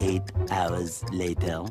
8 hours later.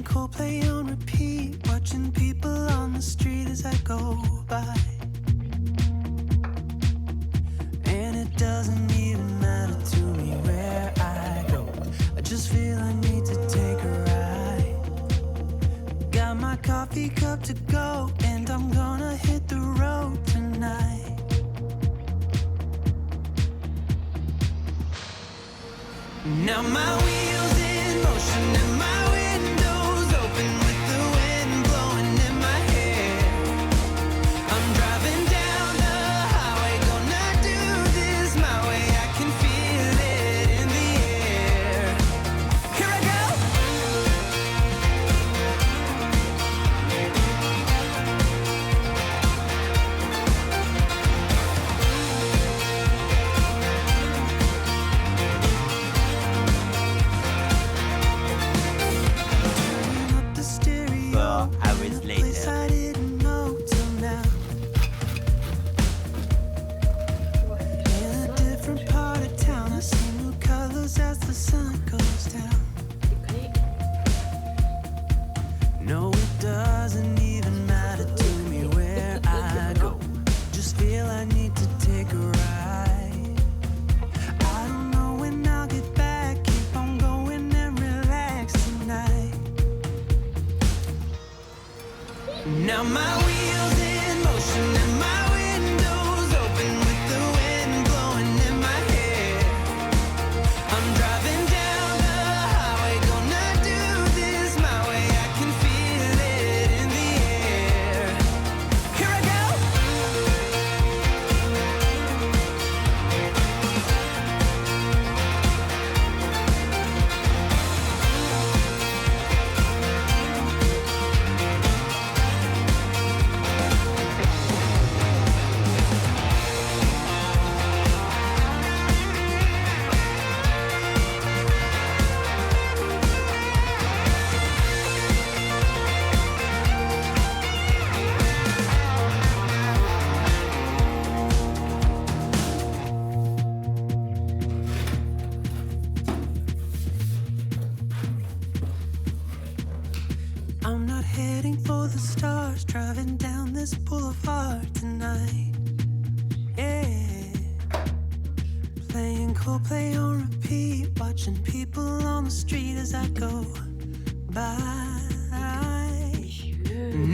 Coldplay on repeat, watching people on the street as I go by. And it doesn't even matter to me where I go, I just feel I need to take a ride. Got my car coffee cup to go, and I'm gonna hit the road tonight. Now my wheels in motion and my windows open with the wind blowing in my hair. I'm driving down the highway, gonna do this my way. I can feel it in the air. Here I go. Turning up the stereo. 4 hours in a place later. I didn't know till now. In a different part of town, I see new colors as the sun goes down. No, it doesn't even matter to me where I go. Just feel I need to take a ride. I don't know when I'll get back. Keep on going and relax tonight. Now my wheels in motion and my windows open with the wind blowing in my hair. I'm driving down the highway, gonna do this my way. I can feel it in the air. Here I go. I'm not heading for the stars, driving down this boulevard tonight. Yeah. Playing Coldplay on repeat, watching people on the street as I go by.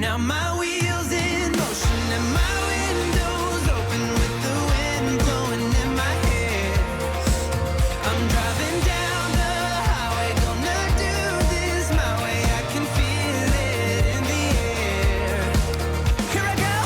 Now my wheels in motion and my windows open with the wind blowing in my hair. I'm driving down the highway, gonna do this my way. I can feel it in the air. Here I go.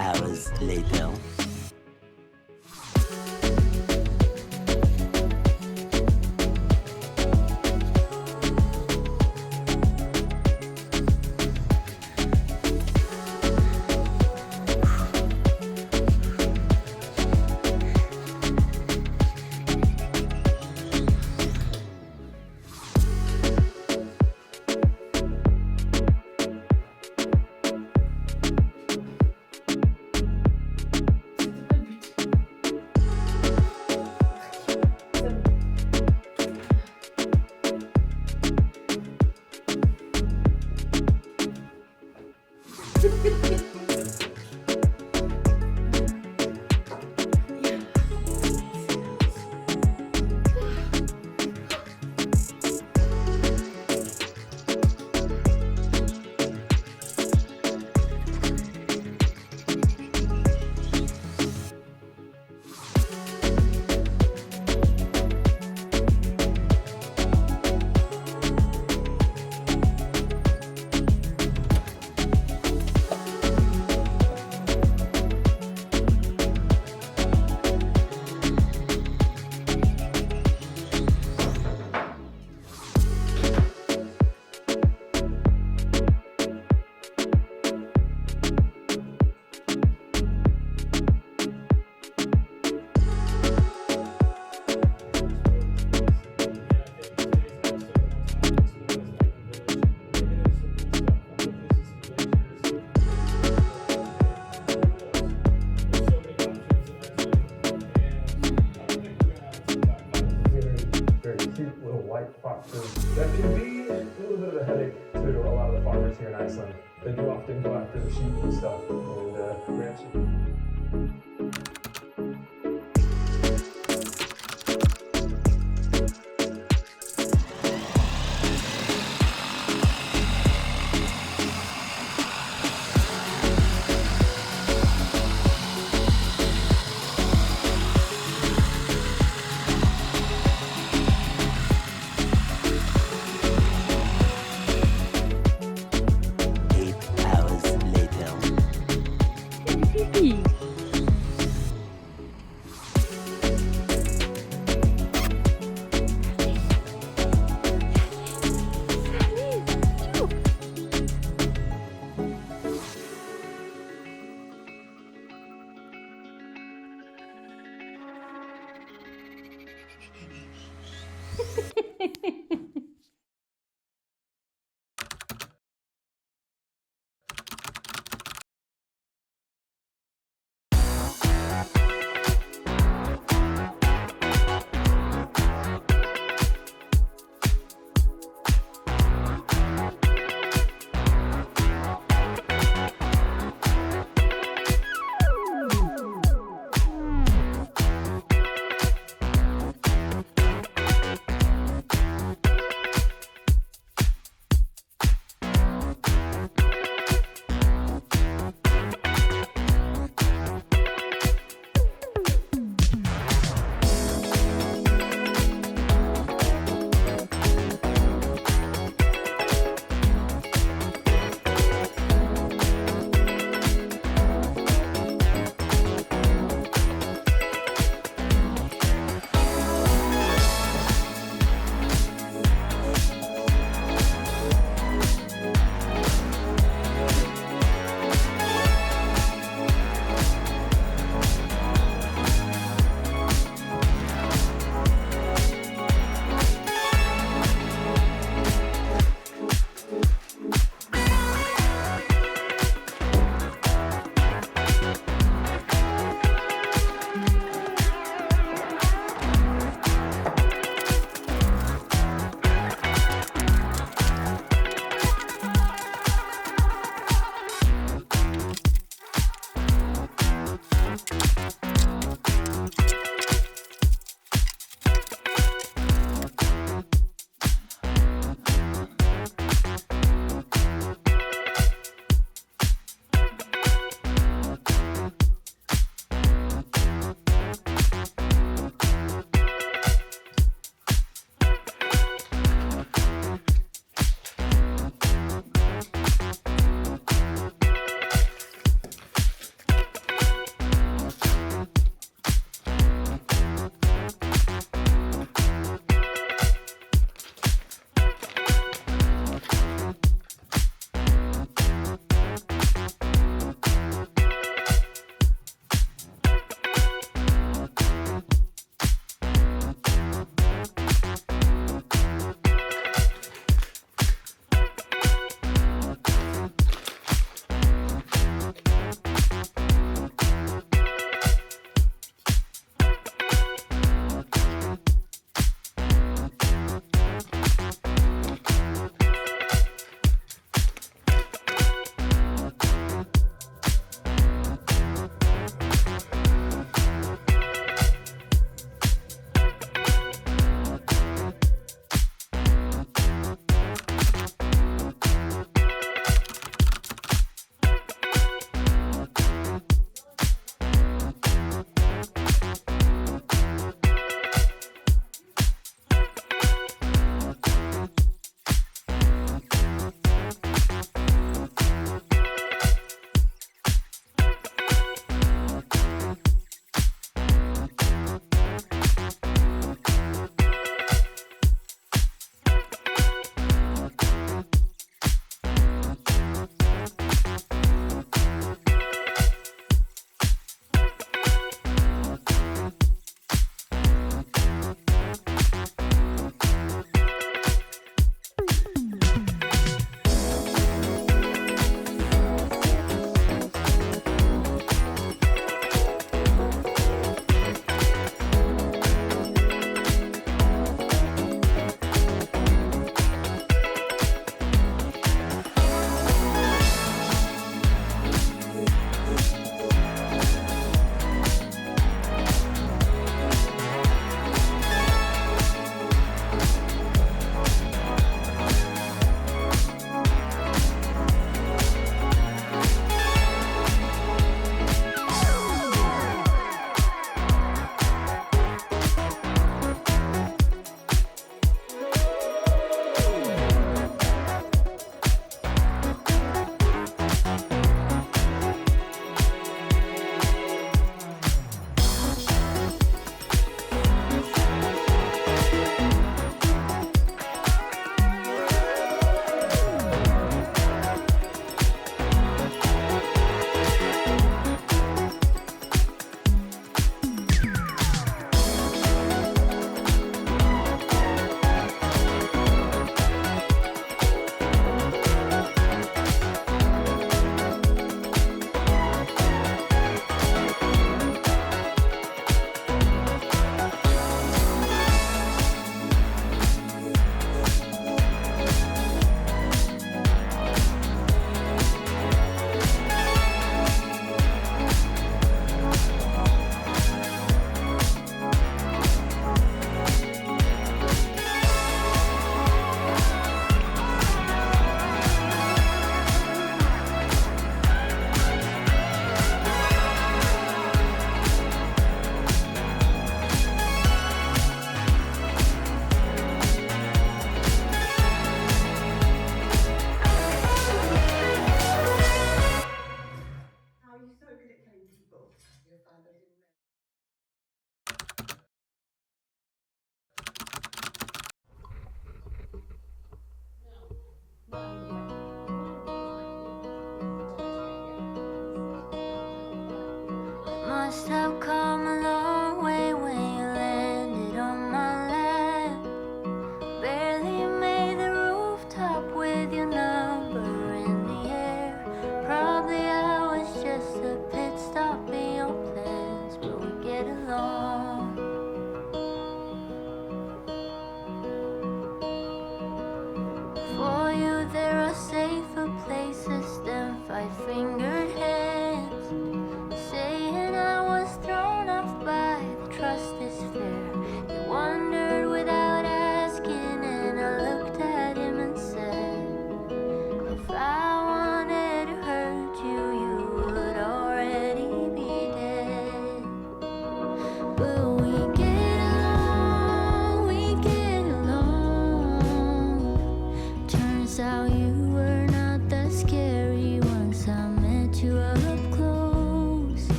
Hours later. like foxes. That can be a little bit of a headache to a lot of the farmers here in Iceland. They do often go after the sheep and stuff and ranch.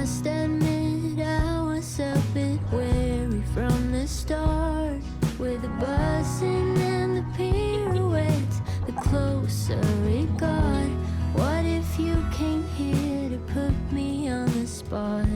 must admit I was a bit wary from the start. With the buzzing and the pirouettes, the closer it got. What if you came here to put me on the spot?